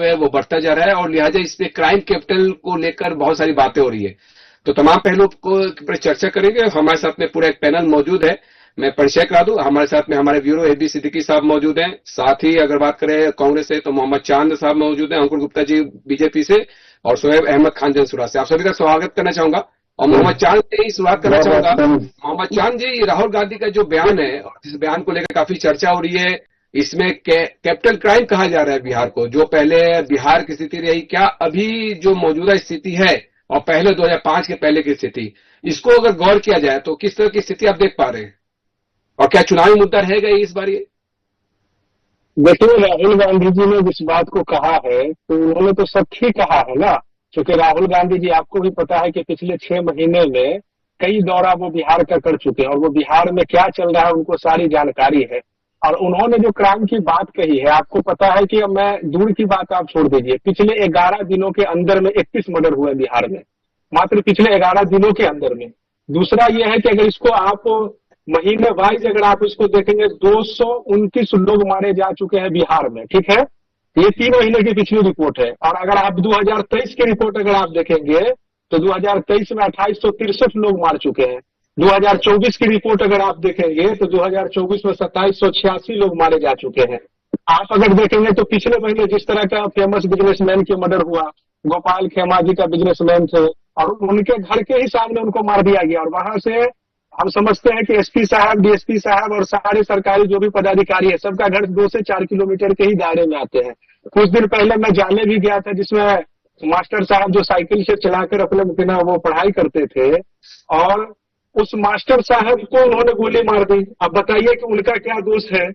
है वो बढ़ता जा रहा है और लिहाजा इसमें क्राइम कैपिटल को लेकर बहुत सारी बातें हो रही है। तो तमाम पहलुओं को पर चर्चा करेंगे। हमारे साथ में पूरा एक पैनल मौजूद है। मैं परिचय करा दूं, हमारे साथ में हमारे ब्यूरो एबी सिद्दीकी साहब मौजूद हैं। साथ ही अगर बात करें कांग्रेस से तो मोहम्मद चांद साहब मौजूद हैं, अंकुर गुप्ता जी बीजेपी से, और शोएब अहमद खान जनसुरा से। आप सभी का स्वागत करना चाहूंगा और मोहम्मद चांद से ही शुरुआत करना चाहूंगा। मोहम्मद चांद जी, राहुल गांधी का जो बयान है और इस बयान को लेकर काफी चर्चा हो रही है, इसमें कैपिटल क्राइम कहा जा रहा है बिहार को। जो पहले बिहार की स्थिति रही, क्या अभी जो मौजूदा स्थिति है और पहले 2005 के पहले की स्थिति, इसको अगर गौर किया जाए तो किस तरह की स्थिति आप देख पा रहे हैं और क्या चुनावी मुद्दा रहेगा इस बार ये? देखिए, राहुल गांधी जी ने जिस बात को कहा है तो उन्होंने तो सच ही कहा है ना। क्योंकि राहुल गांधी जी, आपको भी पता है कि पिछले 6 महीने में कई दौरा वो बिहार का कर चुके हैं और वो बिहार में क्या चल रहा है उनको सारी जानकारी है। और उन्होंने जो क्राइम की बात कही है, आपको पता है कि मैं दूर की बात आप छोड़ दीजिए, पिछले 11 दिनों के अंदर में 31 मर्डर हुए बिहार में, मात्र पिछले 11 दिनों के अंदर में। दूसरा यह है कि अगर इसको आप महीने वाइज अगर आप इसको देखेंगे, 229 लोग मारे जा चुके हैं बिहार में, ठीक है। ये 3 महीने की पिछली रिपोर्ट है। और अगर आप 2023 की रिपोर्ट अगर आप देखेंगे तो 2023 में 2863 लोग मार चुके हैं। 2024 की रिपोर्ट अगर आप देखेंगे तो 2024 में 2786 लोग मारे जा चुके हैं। आप अगर देखेंगे तो पिछले महीने जिस तरह का फेमस बिजनेसमैन के मर्डर हुआ, गोपाल खेमा जी का बिजनेसमैन थे और उनके घर के ही सामने उनको मार दिया गया। और वहां से हम समझते हैं कि एसपी साहब, डीएसपी साहब और सारे सरकारी जो भी पदाधिकारी है, सबका घर 2 से 4 किलोमीटर के ही दायरे में आते हैं। कुछ दिन पहले मैं जाले भी गया था, जिसमें मास्टर साहब जो साइकिल से चलाकर अपने बिना वो पढ़ाई करते थे और उस मास्टर साहब को उन्होंने गोली मार दी। अब बताइए कि उनका क्या दोष है।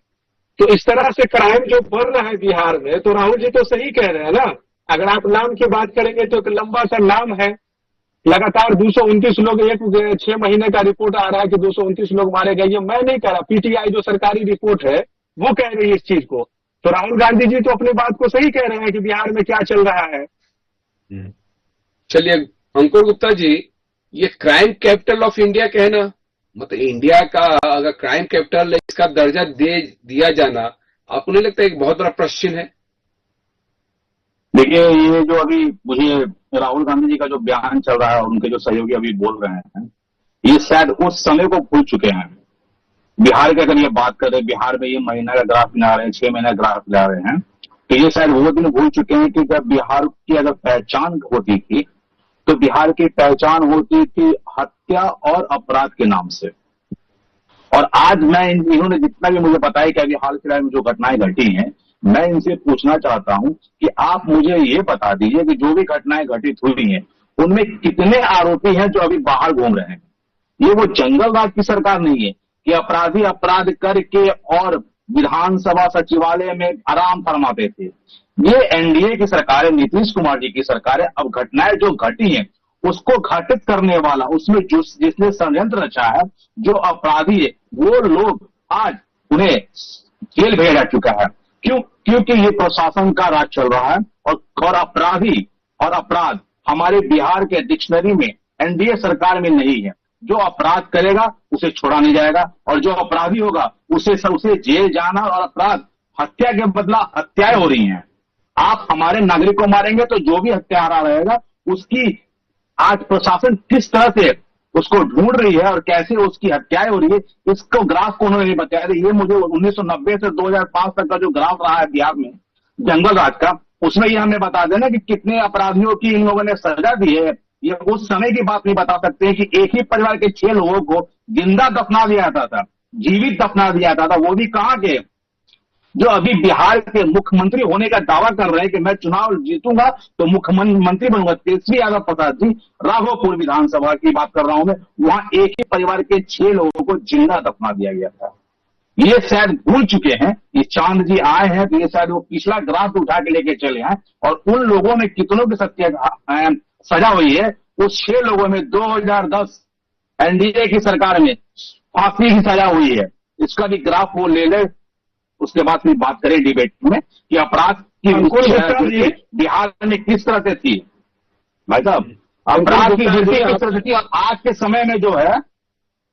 तो इस तरह से क्राइम जो बढ़ रहा है बिहार में, तो राहुल जी तो सही कह रहे हैं ना। अगर आप नाम की बात करेंगे तो एक लंबा सा नाम है, लगातार 229 लोग, एक 6 महीने का रिपोर्ट आ रहा है कि 229 लोग मारे गए। ये मैं नहीं कह रहा, पीटीआई जो सरकारी रिपोर्ट है वो कह रही है इस चीज को। तो राहुल गांधी जी तो अपनी बात को सही कह रहे हैं कि बिहार में क्या चल रहा है। चलिए अंकुर गुप्ता जी, ये क्राइम कैपिटल ऑफ इंडिया कहना, मतलब इंडिया का अगर क्राइम कैपिटल इसका दर्जा दे दिया जाना, आपको नहीं लगता एक बहुत बड़ा प्रश्न है? देखिए, ये जो अभी मुझे राहुल गांधी जी का जो बयान चल रहा है और उनके जो सहयोगी अभी बोल रहे हैं, ये शायद उस समय को भूल चुके हैं। बिहार की अगर ये बात करें, बिहार में ये महीना का ग्राफ ला रहे हैं, 6 महीना ग्राफ ला रहे हैं, तो ये शायद वो दिन भूल चुके हैं कि जब बिहार की अगर पहचान होती थी तो बिहार की पहचान होती थी हत्या और अपराध के नाम से। और आज मैं इन्होंने जितना भी मुझे बताया कि अभी हाल फिलहाल में जो घटनाएं घटी हैं, मैं इनसे पूछना चाहता हूं कि आप मुझे ये बता दीजिए कि जो भी घटनाएं घटित हुई हैं उनमें कितने आरोपी हैं जो अभी बाहर घूम रहे हैं। ये वो जंगल राज की सरकार नहीं है कि अपराधी अपराध करके और विधानसभा सचिवालय में आराम फरमाते थे। ये एनडीए की सरकार है, नीतीश कुमार जी की सरकार है। अब घटनाएं जो घटी हैं उसको घटित करने वाला, उसमें जो जिसने षड्यंत्र रचा है, जो अपराधी है, वो लोग आज उन्हें जेल भेजा जा चुका है। क्यों? क्योंकि ये प्रशासन का राज चल रहा है और अपराधी और अपराध हमारे बिहार के डिक्शनरी में एनडीए सरकार में नहीं है। जो अपराध करेगा उसे छोड़ा नहीं जाएगा और जो अपराधी होगा उसे जेल जाना, और अपराध हत्या के बदला हत्याएं हो रही हैं। आप हमारे नागरिक को मारेंगे तो जो भी हत्यारा रहेगा उसकी आज प्रशासन किस तरह से उसको ढूंढ रही है और कैसे उसकी हत्याएं हो रही है, इसको ग्राफ को उन्होंने नहीं बताया। ये मुझे 1990 से 2005 तक का जो ग्राफ रहा है बिहार में जंगल राज का, उसमें ये हमें बता देना कि कितने अपराधियों की इन लोगों ने सजा दी है। ये उस समय की बात नहीं बता सकते कि एक ही परिवार के 6 लोगों को जिंदा दफना दिया जाता था, जीवित दफना दिया जाता था। वो भी कहां के, जो अभी बिहार के मुख्यमंत्री होने का दावा कर रहे हैं कि मैं चुनाव जीतूंगा तो मुख्यमंत्री बनूंगा, तेजस्वी यादव प्रसाद जी, राघोपुर विधानसभा की बात कर रहा हूं मैं, वहां एक ही परिवार के 6 लोगों को जिंदा दफना दिया गया था। ये शायद भूल चुके हैं। ये चांद जी आए हैं तो ये शायद वो पिछला ग्राफ उठा के लेके चले हैं और उन लोगों में कितनों की सजा हुई है। उस 6 लोगों में 2010 एनडीए की सरकार में फांसी की सजा हुई है। इसका भी ग्राफ वो ले ले, उसके बाद फिर बात करें डिबेट में कि अपराध की बिहार में किस तरह से थी। भाई साहब, अपराध की गिनती किस तरह से थी और आज के समय में जो है,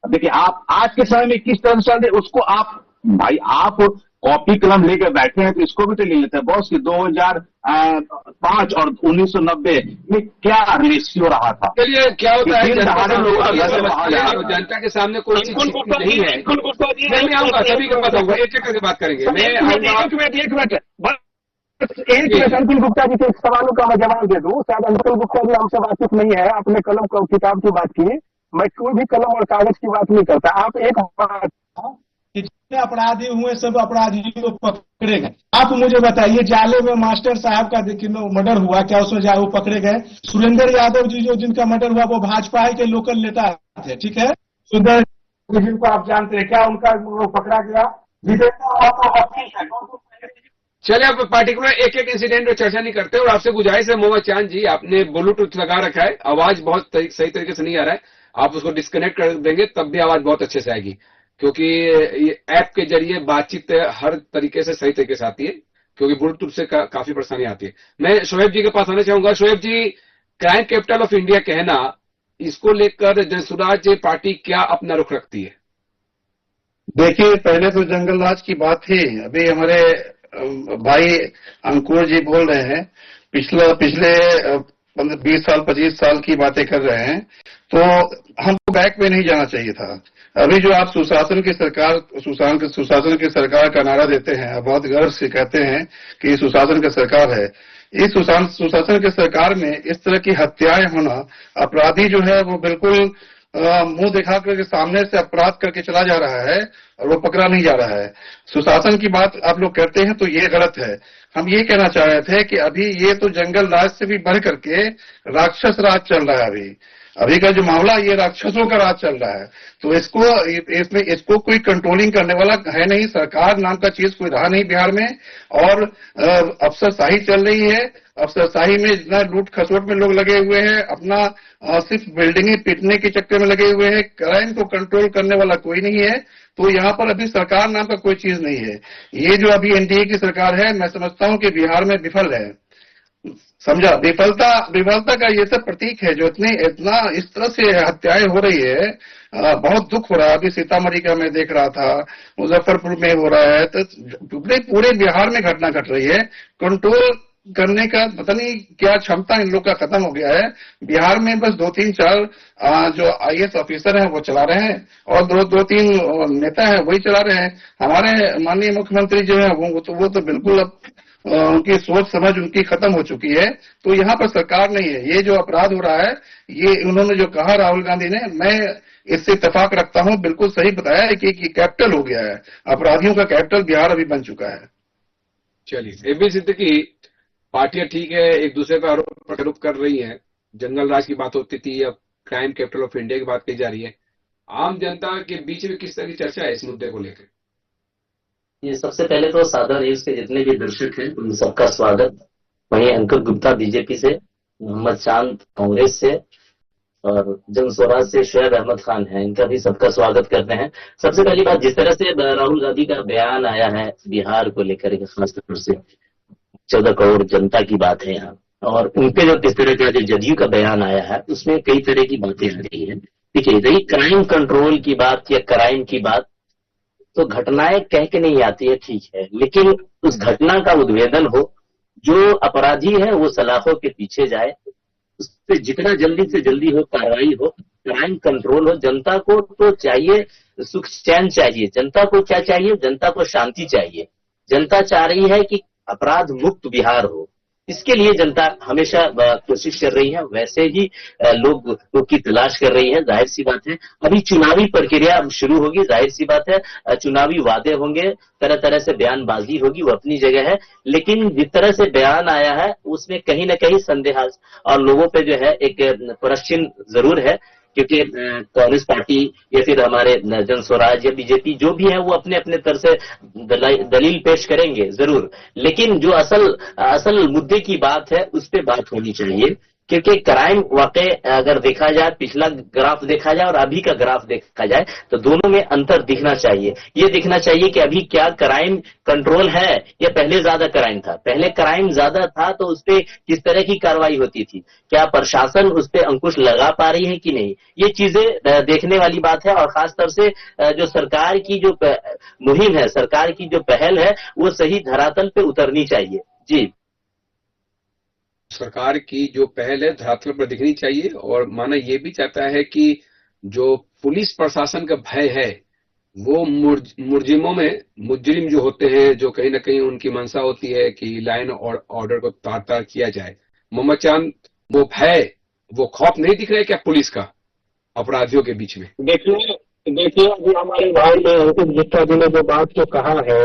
देखिए आप आज के समय में किस तरह से चल रहे उसको आप, भाई आप कॉपी कलम लेके बैठे हैं तो इसको भी तो ले लेते हैं बॉस कि 2005 और 1990 में क्या रेशियो रहा था। चलिए, क्या होता है जनता के सामने कोई चीज नहीं है। मैं आऊंगा, सभी के पास आऊंगा, एक एक करके बात करेंगे। मैं एक मिनट अंकुल गुप्ता जी के सवालों का मैं जवाब दे दूं। शायद अंकुल गुप्ता जी हमसे वाकिफ नहीं है, अपने कलम किताब की बात की। मैं कोई भी कलम और कागज की बात नहीं करता। आप एक बात कि जितने अपराधी हुए सब अपराधियों को पकड़े गए। आप मुझे बताइए, जाले में मास्टर साहब का मर्डर हुआ, क्या उसमें वो पकड़े गए? सुरेंद्र यादव जी जो जिनका मर्डर हुआ वो भाजपा के लोकल नेता थे, ठीक है। सुरेंद्र जिनको आप जानते हैं, क्या उनका वो पकड़ा गया? चलिए, अब पार्टिकुलर एक एक इंसिडेंट में चर्चा नहीं करते। और आपसे गुजारिश है मोहम्मद चांद जी, आपने ब्लूटूथ लगा रखा है, आवाज बहुत सही तरीके से नहीं आ रहा है। आप उसको डिस्कनेक्ट कर देंगे तब भी आवाज बहुत अच्छे से आएगी, क्योंकि ये ऐप के जरिए बातचीत हर तरीके से सही तरीके से आती है, क्योंकि ब्लूटूथ से काफी परेशानी आती है। मैं शोएब जी के पास आना चाहूंगा। शोएब जी, क्राइम कैपिटल ऑफ इंडिया कहना, इसको लेकर जनसुराज पार्टी क्या अपना रुख रखती है? देखिए, पहले तो जंगल राज की बात थी। अभी हमारे भाई अंकुर जी बोल रहे हैं पिछले 20 साल 25 साल की बातें कर रहे हैं, तो हमको बैक में नहीं जाना चाहिए था। अभी जो आप सुशासन की सरकार का नारा देते हैं, बहुत गर्व से कहते हैं कि सुशासन की सरकार है। इस सुशासन की सरकार में इस तरह की हत्याएं होना, अपराधी जो है वो बिल्कुल मुंह दिखा करके सामने से अपराध करके चला जा रहा है और वो पकड़ा नहीं जा रहा है। सुशासन की बात आप लोग करते हैं तो ये गलत है। हम ये कहना चाह रहे थे कि अभी ये तो जंगल राज से भी बढ़ करके राक्षस राज चल रहा है। अभी का जो मामला, ये राक्षसों का राज चल रहा है। तो इसको कोई कंट्रोलिंग करने वाला है नहीं। सरकार नाम का चीज कोई रहा नहीं बिहार में, और अफसरशाही चल रही है। अफसरशाही में इतना लूट खसोट में लोग लगे हुए हैं, अपना सिर्फ बिल्डिंगें पीटने के चक्कर में लगे हुए हैं। क्राइम को कंट्रोल करने वाला कोई नहीं है। तो यहाँ पर अभी सरकार नाम का कोई चीज नहीं है। ये जो अभी एनडीए की सरकार है, मैं समझता हूँ कि बिहार में विफल है। समझा? विफलता का ये सब प्रतीक है। जो इतना इस तरह से हत्याएं हो रही है, बहुत दुख हो रहा है। अभी सीतामढ़ी का मैं देख रहा था, मुजफ्फरपुर में हो रहा है, तो पूरे बिहार में घटना घट रही है। कंट्रोल करने का पता नहीं क्या क्षमता इन लोग का खत्म हो गया है। बिहार में बस 2-3-4 जो आईएएस ऑफिसर हैं वो चला रहे हैं, और 2-3 नेता हैं वही चला रहे हैं। हमारे माननीय मुख्यमंत्री जो है वो तो बिल्कुल अब उनकी सोच समझ उनकी खत्म हो चुकी है। तो यहाँ पर सरकार नहीं है। ये जो अपराध हो रहा है, ये उन्होंने जो कहा राहुल गांधी ने, मैं इससे इत्तेफाक रखता हूँ। बिल्कुल सही बताया है कि कैपिटल हो गया है, अपराधियों का कैपिटल बिहार अभी बन चुका है। चलिए, एबी सिद्दीकी, पार्टियां ठीक है एक दूसरे पर आरोप प्रत्यारोप कर रही हैं। जंगल राज की बात होती थी, अब क्राइम कैपिटल ऑफ इंडिया की बात की जा रही है। आम जनता के बीच में किस तरह की चर्चा है इस मुद्दे को लेकर? ये सबसे पहले तो सादा न्यूज के जितने भी दर्शक हैं उन सबका स्वागत। वहीं अंकुर गुप्ता बीजेपी से, मोहम्मद चांद कांग्रेस से, और जनस्वराज से शोएब अहमद खान है, इनका भी सबका स्वागत करते हैं। सबसे पहली बात, जिस तरह से राहुल गांधी का बयान आया है बिहार को लेकर, खासतौर से 14 करोड़ जनता की बात है यहाँ, और उनके जो किस तरह का जो जदयू का बयान आया है उसमें कई तरह की बातें आ रही है। देखिए, रही क्राइम कंट्रोल की बात या क्राइम की बात, तो घटनाएं कह के नहीं आती है, ठीक है, लेकिन उस घटना का उद्भेदन हो, जो अपराधी है वो सलाखों के पीछे जाए, उस पर जितना जल्दी से जल्दी हो कार्रवाई हो, क्राइम कंट्रोल हो। जनता को तो चाहिए सुख चैन चाहिए। जनता को क्या चाहिए? जनता को शांति चाहिए। जनता चाह रही है कि अपराध मुक्त बिहार हो। इसके लिए जनता हमेशा कोशिश कर रही है, वैसे ही लोग की तलाश कर रही है। जाहिर सी बात है, अभी चुनावी प्रक्रिया शुरू होगी, जाहिर सी बात है चुनावी वादे होंगे, तरह तरह से बयानबाजी होगी, वो अपनी जगह है। लेकिन जिस तरह से बयान आया है उसमें कहीं ना कहीं संदेह और लोगों पे जो है एक प्रश्न जरूर है, क्योंकि कांग्रेस पार्टी या फिर हमारे जनस्वराज या बीजेपी जो भी है वो अपने अपने तरह से दलील पेश करेंगे जरूर, लेकिन जो असल मुद्दे की बात है उस पे बात होनी चाहिए क्योंकि क्राइम वाकई अगर देखा जाए, पिछला ग्राफ देखा जाए और अभी का ग्राफ देखा जाए, तो दोनों में अंतर दिखना चाहिए। ये दिखना चाहिए कि अभी क्या क्राइम कंट्रोल है या पहले ज्यादा क्राइम था। पहले क्राइम ज्यादा था तो उस पर किस तरह की कार्रवाई होती थी, क्या प्रशासन उस पर अंकुश लगा पा रही है कि नहीं, ये चीजें देखने वाली बात है। और खासतौर से जो सरकार की जो मुहिम है, सरकार की जो पहल है, वो सही धरातल पे उतरनी चाहिए। जी, सरकार की जो पहल है धरातल पर दिखनी चाहिए, और माना ये भी चाहता है कि जो पुलिस प्रशासन का भय है वो मुर्जिमों में, मुजरिम जो होते हैं, जो कहीं ना कहीं उनकी मंशा होती है कि लाइन और ऑर्डर को तार तार किया जाए। मोहम्मद चांद, वो भय, वो खौफ नहीं दिख रहा है क्या पुलिस का अपराधियों के बीच में? देखिए अभी हमारे भाई अंकित गुप्ता जी ने जो बात जो कहा है,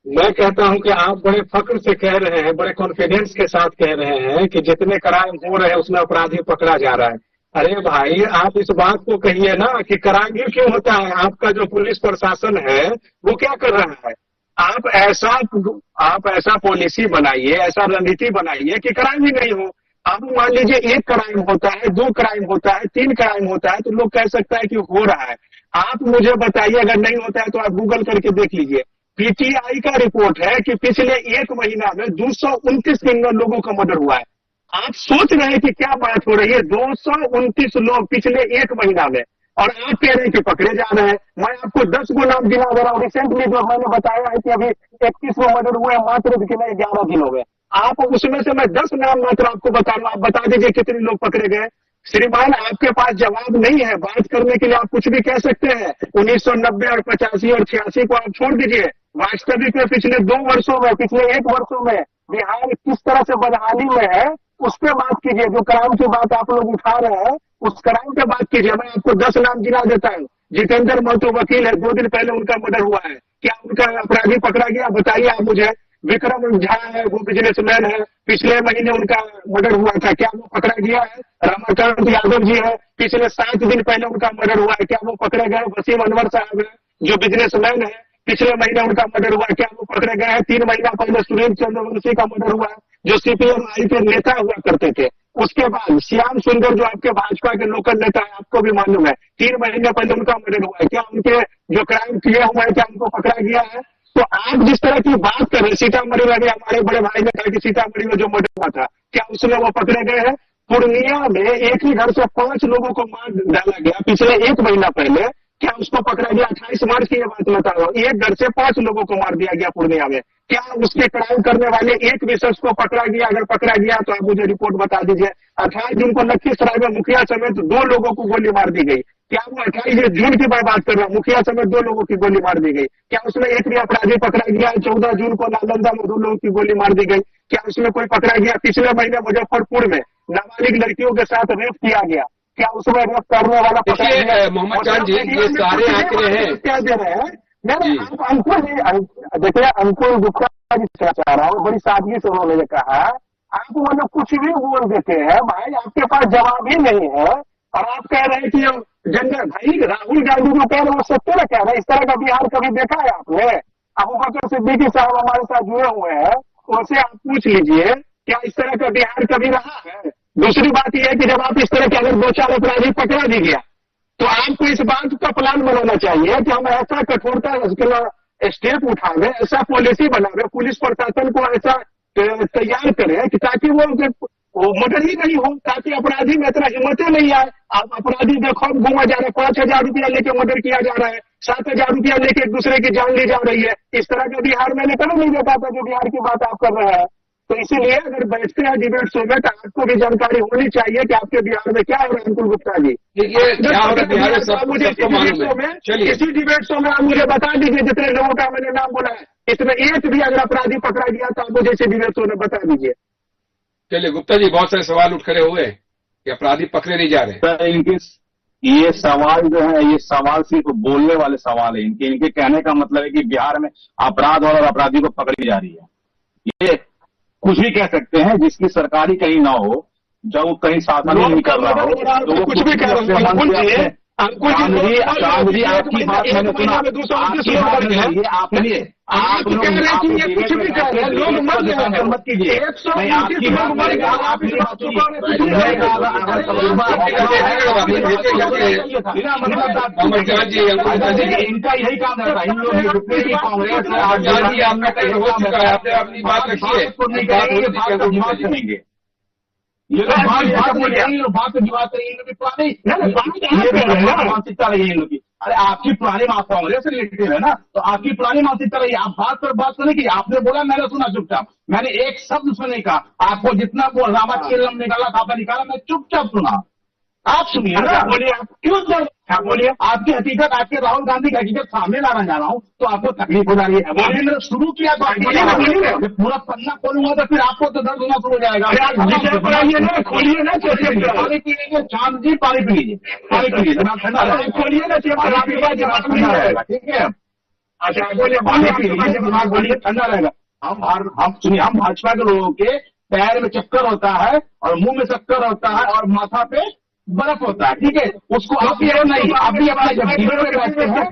मैं कहता हूं कि आप बड़े फक्र से कह रहे हैं, बड़े कॉन्फिडेंस के साथ कह रहे हैं कि जितने क्राइम हो रहे हैं उसमें अपराधी पकड़ा जा रहा है। अरे भाई, आप इस बात को कहिए ना कि क्राइम ही क्यों होता है। आपका जो पुलिस प्रशासन है वो क्या कर रहा है? आप ऐसा पॉलिसी बनाइए, ऐसा रणनीति बनाइए कि क्राइम ही नहीं हो। अब मान लीजिए एक क्राइम होता है, 2 क्राइम होता है, 3 क्राइम होता है, तो लोग कह सकता है कि हो रहा है। आप मुझे बताइए, अगर नहीं होता है तो आप गूगल करके देख लीजिए। पीटीआई का रिपोर्ट है कि पिछले 1 महीना में 229 सिंगल लोगों का मर्डर हुआ है। आप सोच रहे हैं कि क्या बात हो रही है? 229 लोग पिछले 1 महीना में, और आप कह रहे हैं कि पकड़े जा रहे हैं। मैं आपको 10 गो नाम गिना दे रहा हूँ। रिसेंटली जो मैंने बताया है कि अभी 31 गो मर्डर हुए मात्र कितने 11 दिन हो गए। आप उसमें से मैं 10 नाम मात्र आपको बता रहा हूँ, आप बता दीजिए कितने लोग पकड़े गए। श्रीमान, आपके पास जवाब नहीं है, बात करने के लिए आप कुछ भी कह सकते हैं। 1990 और 85 और 86 को आप छोड़ दीजिए। वास्तविक में पिछले 2 वर्षों में, पिछले 1 वर्षों में बिहार किस तरह से बदहाली में है, उस पर बात कीजिए। जो क्राइम की बात आप लोग उठा रहे हैं उस क्राइम पे बात कीजिए। मैं आपको 10 नाम गिना देता हूँ। जितेंद्र महतो वकील है, 2 दिन पहले उनका मर्डर हुआ है। क्या उनका अपराधी पकड़ा गया? बताइए आप मुझे। विक्रम झा है, वो बिजनेसमैन है, पिछले महीने उनका मर्डर हुआ था, क्या वो पकड़ा गया है? रमाकांत यादव जी है, पिछले 7 दिन पहले उनका मर्डर हुआ है, क्या वो पकड़े गए? वसीम अनवर साहब है, जो बिजनेसमैन है, पिछले महीने उनका मर्डर हुआ है, क्या वो पकड़े गए हैं? 3 महीना पहले सुनील चंद्रवंशी का मर्डर हुआ है, जो सीपीएम-आई के नेता हुआ करते थे। उसके बाद श्याम सुंदर, जो आपके भाजपा के लोकल नेता है, आपको भी मालूम है, 3 महीने पहले उनका मर्डर हुआ है। क्या उनके जो क्राइम किए हुए हैं, क्या उनको पकड़ा गया है? तो आप जिस तरह की बात कर रहे हैं, सीतामढ़ी में भी हमारे बड़े भाई ने कहा कि सीतामढ़ी में जो मर्डर हुआ था, क्या उसमें वो पकड़े गए हैं? पूर्णिया में एक ही घर से 5 लोगों को मार डाला गया पिछले 1 महीना पहले, क्या उसको पकड़ा गया? 28 मार्च की ये बात बता रहा हूँ। एक घर से 5 लोगों को मार दिया गया पूर्णिया में। क्या उसके क्राइम करने वाले एक भी शख्स को पकड़ा गया? अगर पकड़ा गया तो आप मुझे रिपोर्ट बता दीजिए। 28 जून को लखीसराय में मुखिया समेत 2 लोगों को गोली मार दी गई। क्या वो 28 जून की मैं बात कर रहा हूँ, मुखिया समेत 2 लोगों की गोली मार दी गई? क्या उसमें एक भी अपराधी पकड़ा गया? 14 जून को नालंदा में 2 लोगों की गोली मार दी गई, क्या उसमें कोई पकड़ा गया? पिछले महीने मुजफ्फरपुर में नाबालिग लड़कियों के साथ रेप किया गया, क्या उसमें रेप करने वाला पकड़ा गया? मोहम्मद चांद जी, ये सारे आंकड़े हैं, क्या दे रहे हैं? नहीं, आप अंकुर जी देखिए, अंकुर गुप्ता जी से चाह रहा हूँ, बड़ी सादगी से उन्होंने कहा। आप मतलब कुछ भी बोल देते हैं भाई, आपके पास जवाब ही नहीं है, और आप कह रहे हैं कि जनरल भाई राहुल गांधी जो कह रहे हैं वो सत्य ना कह रहे हैं। इस तरह का बिहार कभी देखा है आपने? अबू बकर सिद्दीकी साहब हमारे साथ जुड़े हुए हैं, उनसे आप पूछ लीजिए, क्या इस तरह का बिहार कभी रहा है? दूसरी बात यह है कि जब आप इस तरह के अगर 2-4 अपराधी पकड़ा भी गया, तो आपको इस बात का प्लान बनाना चाहिए कि हम ऐसा कठोरता स्टेप उठावे, ऐसा पॉलिसी बनावे, पुलिस प्रशासन को ऐसा तैयार करें कि ताकि वो मर्डर ही नहीं हो, ताकि अपराधी में इतना हिम्मतें नहीं आए। आप अपराधी देखो घूमा जा रहा है, 5,000 रुपया लेके मर्डर किया जा रहा है, 7,000 रुपया लेके एक दूसरे की जान ली जा रही है। इस तरह का बिहार मैंने कभी नहीं देखा था जो बिहार की बात आप कर रहे हैं। तो इसीलिए अगर बैठते हैं डिबेट शो में तो आपको भी जानकारी होनी चाहिए कि आपके बिहार में क्या हो रहा है। अंकुर गुप्ता जी, ये क्या हो रहा है बिहार में, सबको मालूम है। चलिए, इसी डिबेट शो में आप मुझे बता दीजिए, जितने लोगों का मैंने नाम बोला है, इसमें एक भी अगर अपराधी पकड़ा गया तो आप मुझे इसी डिबेट शो में बता दीजिए। चलिए गुप्ता जी, बहुत सारे सवाल उठ खड़े हुए कि अपराधी पकड़े नहीं जा रहे। सर, इनके ये सवाल जो है, ये सवाल सिर्फ बोलने वाले सवाल है। इनके कहने का मतलब है कि बिहार में अपराध और अपराधी को पकड़ी जा रही है। ये कुछ भी कह सकते हैं जिसकी सरकारी कहीं ना हो, जब वो कहीं साधन नहीं कर रहा हो, तो वो कुछ भी कह रहे हैं। चांद जी आपकी बात मैंने सुना, आपकी बात नहीं, आपने आप कह रहे हैं कि ये कुछ भी कह रहे हैं, लोग मत कीजिए। 120 आपकी बात मानेगा, आपकी बात इनका यही काम रहता है, इन लोग जितने भी कांग्रेस अपनी बात रखिए, दिमाग करेंगे ये लोग बात मानसिकता रही है इन लोग की। अरे आपकी पुरानी कांग्रेस से रिलेटेड है ना, तो आपकी पुरानी मानसिकता रही, आप बात पर बात करने की, आपने बोला मैंने सुना चुपचाप, मैंने एक शब्द उसमें नहीं कहा, आपको जितना वो रामाचीलम निकाला था आपने निकाला, मैं चुपचाप सुना, आप सुनिए ना, बोलिए आप क्यों क्या बोलिए, आपकी हकीकत, आपके राहुल गांधी की हकीकत सामने लाना जा रहा हूँ तो आपको तकलीफ हो जा रही है। अभी मैंने शुरू किया तो पूरा पन्ना खोलूंगा तो फिर आपको तो दर्द होना शुरू हो जाएगा। खोलिए ना, पानी पी लीजिए, चांद जी पानी पी लीजिए, पानी पी लीजिए, खोलिए ना, ठंडा रहेगा, ठीक है। अच्छा बोलिए, पानी पी लीजिए, दिमाग बोलिए, ठंडा रहेगा। हम सुनिए, हम भाजपा के लोगों के पैर में चक्कर होता है और मुंह में चक्कर होता है और माथा पे बर्फ होता है, ठीक है, उसको आप ये नहीं, आप भी अपना जब जीवन में बैठते हैं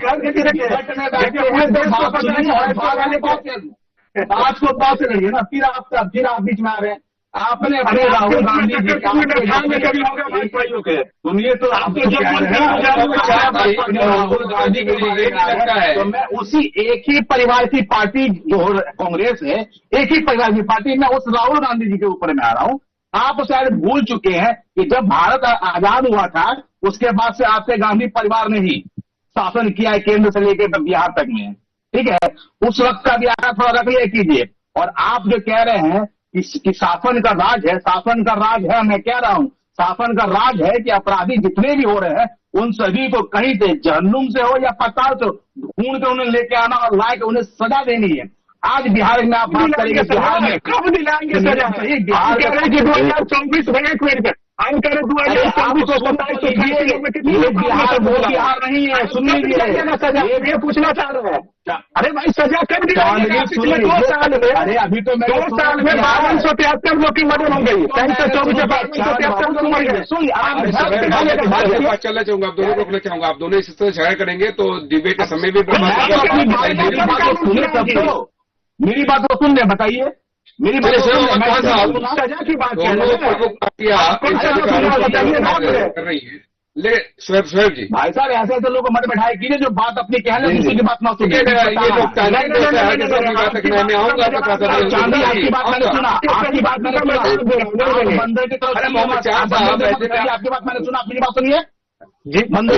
बात को बात से लड़िए ना, फिर आप बीच में आ रहे हैं। आपने अपने राहुल गांधी जी सुनिए तो राहुल गांधी के लिए लगता है, तो मैं उसी एक ही परिवार की पार्टी जो कांग्रेस है, एक ही परिवार की पार्टी, मैं उस राहुल गांधी जी के ऊपर में आ रहा हूँ। आप शायद भूल चुके हैं कि जब भारत आजाद हुआ था उसके बाद से आपके गांधी परिवार ने ही शासन किया है, केंद्र से लेकर बिहार तक में, ठीक है। उस वक्त का भी आंकड़ा थोड़ा रख लिया कीजिए। और आप जो कह रहे हैं कि शासन का राज है, शासन का राज है, मैं कह रहा हूं शासन का राज है कि अपराधी जितने भी हो रहे हैं उन सभी को कहीं से, जहन्नुम से हो या पाताल से, ढूंढ के उन्हें लेके आना और ला के उन्हें सजा देनी है। आज बिहार में आप बात करेंगे, बिहार में कब दिलाएंगे सजा? बिहार कह रहे हैं कि 2024 में एक मिनट हम कह रहे 2024 बिहार नहीं है, सुन लीजिए सजा, ये पूछना चाह रहे हैं। अरे भाई सजा कब दिलाएंगे? पिछले 2 साल में, अरे अभी तो 2 साल में 5273 लोग की मदद हो गई, 324 से 5273 लोग मर गए। सुन चलना चाहूंगा, आप दोनों रोकना चाहूंगा, आप दोनों इस तरह झगड़ा करेंगे तो डिबेट का समय भी मेरी बात को सुन रहे, बताइए मेरी बात सजा की बात कर रही है। ले शोएब जी, भाई साहब ऐसे ऐसे लोगों को मत बैठाए कीजिए जो बात अपनी कहने किसी की बात ना सुने। ये लोग मैं आऊंगा चांदी आपकी बात मैंने सुना, आपकी बात मैंने सुना, मंदिर की तरफ आपकी बात मैंने सुना, अपनी बात सुनिए जी। मंदिर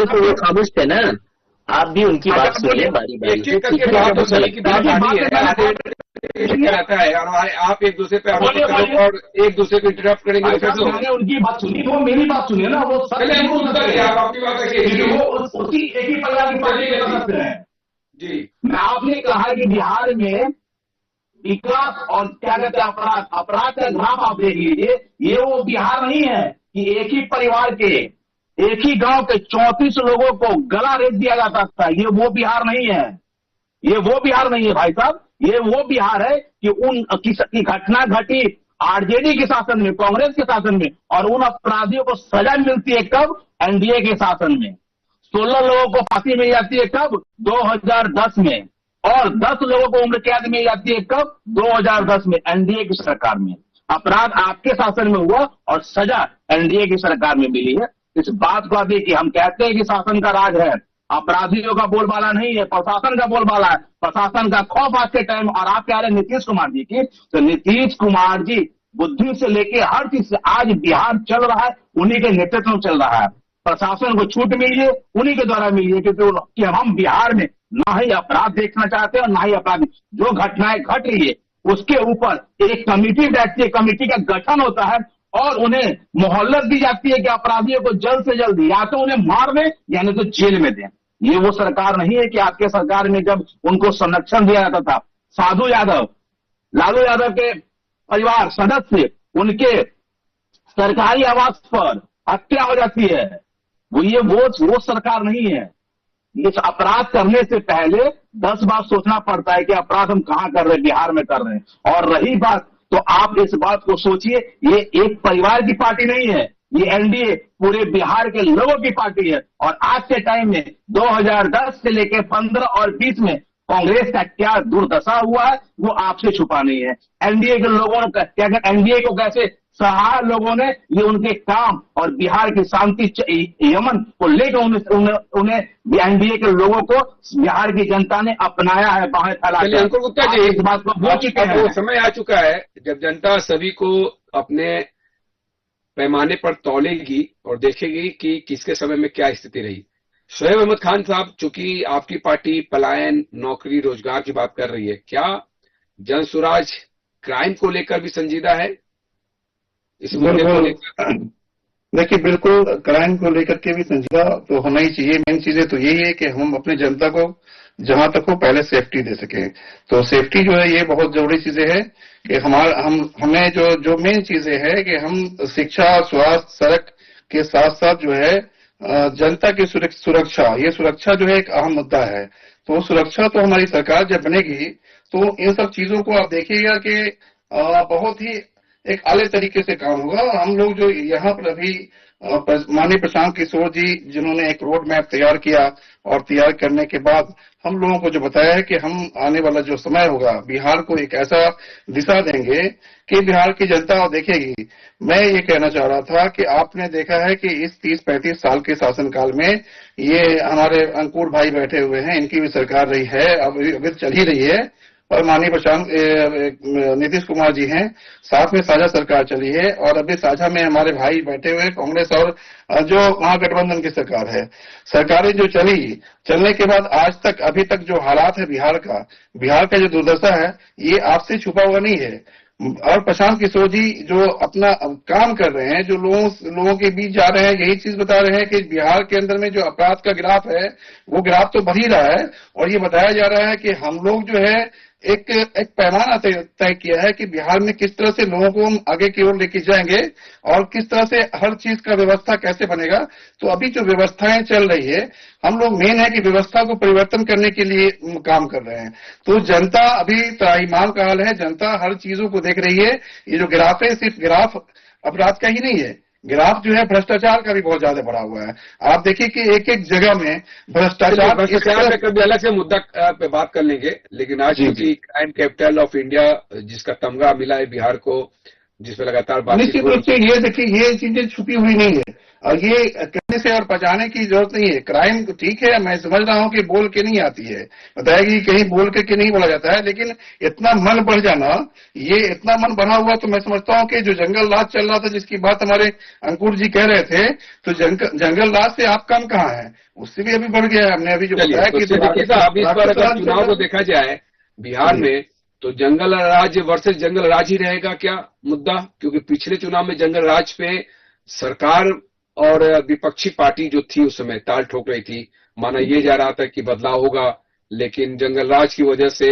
तो वो खामोश थे ना, आप भी उनकी बात सुनिए बारी बारी रहता है और आप एक दूसरे पे और एक दूसरे को इंटरप्ट करेंगे। मैंने उनकी बात सुनी, वो मेरी बात सुनिए ना, वो आपकी बात रखिए, वो उसी एक ही परिवार की पार्टी के सदस्य हैं जी। मैं आपने कहा कि बिहार में विकास और क्या कहते हैं अपराध का ग्राफ आप देख लीजिए, ये वो बिहार नहीं है कि एक ही परिवार के, एक ही गांव के 34 लोगों को गला रेत दिया जाता था। ये वो बिहार नहीं है, ये वो बिहार नहीं है भाई साहब। ये वो बिहार है कि उन की घटना घटी आरजेडी के शासन में, कांग्रेस के शासन में, और उन अपराधियों को सजा मिलती है कब? एनडीए के शासन में। 16 लोगों को फांसी मिल जाती है कब? 2010 में। और 10 लोगों को उम्र कैद मिल जाती है कब? 2010 में, एनडीए की सरकार में। अपराध आपके शासन में हुआ और सजा एनडीए की सरकार में मिली है। इस बात को अभी कि हम कहते हैं कि शासन का राज है, अपराधियों का बोलबाला नहीं है, प्रशासन का बोलबाला है, प्रशासन का खौफ आज के टाइम। और आप कह रहे हैं नीतीश कुमार जी की, तो नीतीश कुमार जी बुद्धि से लेके हर चीज से आज बिहार चल रहा है, उन्हीं के नेतृत्व में चल रहा है। प्रशासन को छूट मिली है उन्हीं के द्वारा मिली है, क्योंकि हम बिहार में ना ही अपराध देखना चाहते हैं और ना ही अपराधी, जो घटनाएं घट रही है उसके ऊपर एक कमेटी बैठती है, कमेटी का गठन होता है और उन्हें मोहलत दी जाती है कि अपराधियों को जल्द से जल्द या तो उन्हें मार दें या नहीं तो जेल में दें। ये वो सरकार नहीं है कि आपके सरकार में जब उनको संरक्षण दिया जाता था, साधु यादव, लालू यादव के परिवार सदस्य, उनके सरकारी आवास पर हत्या हो जाती है। वो सरकार नहीं है। इस अपराध करने से पहले 10 बार सोचना पड़ता है कि अपराध हम कहां कर रहे हैं, बिहार में कर रहे हैं। और रही बात, तो आप इस बात को सोचिए, ये एक परिवार की पार्टी नहीं है, ये एनडीए पूरे बिहार के लोगों की पार्टी है। और आज के टाइम में 2010 से लेकर 15 और 20 में कांग्रेस का क्या दुर्दशा हुआ है वो आपसे छुपा नहीं है। एनडीए के लोगों ने क्या, एनडीए को कैसे सहा लोगों ने, ये उनके काम और बिहार की शांति यमन को लेकर उन्हें एनडीए के लोगों को बिहार की जनता ने अपनाया है बाहें फैला चलिए अंकुर गुप्ता जी, इस बात को बोल चुके हैं। वो समय आ चुका है जब जनता सभी को अपने पैमाने पर तौलेगी और देखेगी कि किसके समय में क्या स्थिति रही। शोएब अहमद खान साहब, चूंकि आपकी पार्टी पलायन, नौकरी, रोजगार की बात कर रही है, क्या जन सुराज क्राइम को लेकर भी संजीदा है? इस मुद्दे को लेकर देखिए, बिल्कुल क्राइम को लेकर के भी संजीदा तो होना ही चाहिए। मेन चीजें तो यही है कि हम अपनी जनता को जहां तक हो पहले सेफ्टी दे सके। तो सेफ्टी जो है ये बहुत जरूरी चीजें है कि हमें जो मेन चीजें है कि हम शिक्षा, स्वास्थ्य, सड़क के साथ साथ जो है जनता की सुरक्षा, ये सुरक्षा जो है एक अहम मुद्दा है। तो सुरक्षा तो हमारी सरकार जब बनेगी तो इन सब चीजों को आप देखिएगा कि बहुत ही एक अलग तरीके से काम होगा। हम लोग जो यहाँ पर अभी माननीय प्रशांत किशोर जी जिन्होंने एक रोड मैप तैयार किया और तैयार करने के बाद हम लोगों को जो बताया है कि हम आने वाला जो समय होगा बिहार को एक ऐसा दिशा देंगे कि बिहार की जनता देखेगी। मैं ये कहना चाह रहा था कि आपने देखा है कि इस 30-35 साल के शासनकाल में ये हमारे अंकुर भाई बैठे हुए हैं, इनकी भी सरकार रही है, अभी चल ही रही है, और माननीय प्रशांत नीतीश कुमार जी हैं, साथ में साझा सरकार चली है, और अभी साझा में हमारे भाई बैठे हुए कांग्रेस और जो महागठबंधन की सरकार है। सरकारें जो चलने के बाद आज तक अभी तक जो हालात है बिहार का जो दुर्दशा है ये आपसे छुपा हुआ नहीं है। और प्रशांत किशोर जी जो अपना काम कर रहे हैं, जो लोगों के बीच जा रहे हैं, यही चीज बता रहे हैं कि बिहार के अंदर में जो अपराध का ग्राफ है वो ग्राफ तो बढ़ ही रहा है, और ये बताया जा रहा है कि हम लोग जो है एक पैमाना तय किया है कि बिहार में किस तरह से लोगों को हम आगे की ओर लेके जाएंगे और किस तरह से हर चीज का व्यवस्था कैसे बनेगा। तो अभी जो व्यवस्थाएं चल रही है, हम लोग मेन है कि व्यवस्था को परिवर्तन करने के लिए काम कर रहे हैं। तो जनता अभी त्राहिमाम का हाल है, जनता हर चीजों को देख रही है। ये जो ग्राफ है सिर्फ ग्राफ अपराध का ही नहीं है, ग्राफ जो है भ्रष्टाचार का भी बहुत ज्यादा बढ़ा हुआ है। आप देखिए कि एक एक जगह में भ्रष्टाचार पे कभी अलग से मुद्दा पे बात कर लेंगे, लेकिन आज क्योंकि क्राइम कैपिटल ऑफ इंडिया जिसका तमगा मिला है बिहार को, जिसपे लगातार निश्चित रूप से ये देखिए ये चीजें छुपी हुई नहीं है, और ये कहने से और पचाने की जरूरत नहीं है। क्राइम ठीक है, मैं समझ रहा हूँ कि बोल के नहीं आती है, बताएगी कहीं बोल के नहीं बोला जाता है, लेकिन इतना मन बढ़ जाना, ये इतना मन बढ़ा हुआ, तो मैं समझता हूँ कि जो जंगल राज चल रहा था जिसकी बात हमारे अंकुर जी कह रहे थे, तो जंगल राज से आप कम कहाँ है, उससे भी अभी बढ़ गया है। हमने अभी जो बताया कि इस बार अगर चुनाव को देखा जाए बिहार में, तो जंगल राज वर्सेस जंगल राज ही रहेगा क्या मुद्दा? क्योंकि पिछले चुनाव में जंगल राज पे सरकार और विपक्षी पार्टी जो थी उस समय ताल ठोक रही थी, माना ये जा रहा था कि बदलाव होगा, लेकिन जंगल राज की वजह से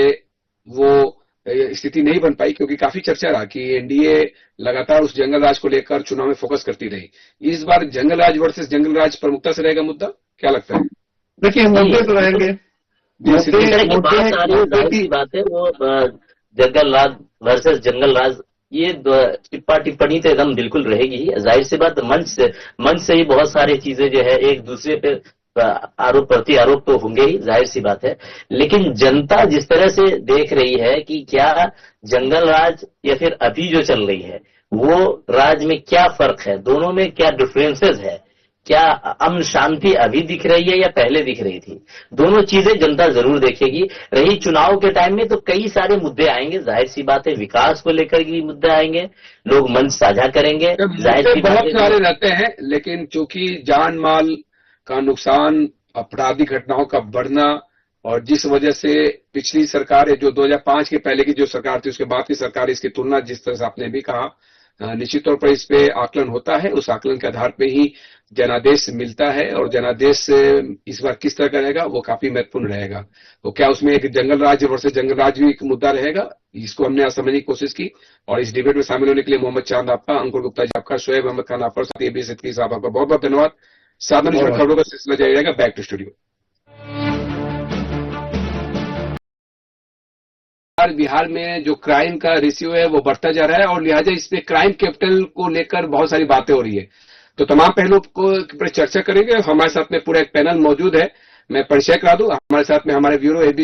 वो स्थिति नहीं बन पाई, क्योंकि काफी चर्चा रहा कि एनडीए लगातार उस जंगल राज को लेकर चुनाव में फोकस करती रही। इस बार जंगल राज वर्सेस जंगल राज प्रमुखता से रहेगा मुद्दा, क्या लगता है? देखिए मुद्दे तो रहेंगे, बात है वो जंगल राज वर्सेस जंगल राज, ये टिप्पा टिप्पणी तो एकदम बिल्कुल रहेगी ही। जाहिर सी बात मंच से ही बहुत सारी चीजें जो है एक दूसरे पे आरोप प्रति आरोप तो होंगे ही, जाहिर सी बात है। लेकिन जनता जिस तरह से देख रही है कि क्या जंगल राज या फिर अभी जो चल रही है वो राज में क्या फर्क है, दोनों में क्या डिफरेंसेस है, क्या अमन शांति अभी दिख रही है या पहले दिख रही थी, दोनों चीजें जनता जरूर देखेगी। रही चुनाव के टाइम में तो कई सारे मुद्दे आएंगे, जाहिर सी बात है विकास को लेकर भी मुद्दे आएंगे, लोग मंच साझा करेंगे, जाहिर सी बहुत सारे रहते हैं, लेकिन चूंकि जान माल का नुकसान, आपराधिक घटनाओं का बढ़ना, और जिस वजह से पिछली सरकार जो 2005 के पहले की जो सरकार थी उसके बाद की सरकार, इसकी तुलना जिस तरह से आपने भी कहा, निश्चित तौर पर इस पे आकलन होता है, उस आकलन के आधार पे ही जनादेश मिलता है, और जनादेश इस बार किस तरह का रहेगा वो काफी महत्वपूर्ण रहेगा। तो क्या उसमें एक जंगल राज वर्सेस जंगल राज भी एक मुद्दा रहेगा, इसको हमने आज समझने की कोशिश की। और इस डिबेट में शामिल होने के लिए मोहम्मद चांद आपका, अंकुर गुप्ता जी आपका, शोएब अहमद खान आपका, साथ ही सिद्दीकी साहब आपका बहुत बहुत धन्यवाद। साधन खबरों का सिलसिला जारी रहेगा। Back to studio. बिहार में जो क्राइम का रेशियो है वो बढ़ता जा रहा है, और लिहाजा इस पे क्राइम कैपिटल को लेकर बहुत सारी बातें हो रही है। तो तमाम पहलुओं को पर चर्चा करेंगे। हमारे साथ में पूरा एक पैनल मौजूद है। मैं परिचय करा दूं, हमारे साथ में हमारे ब्यूरो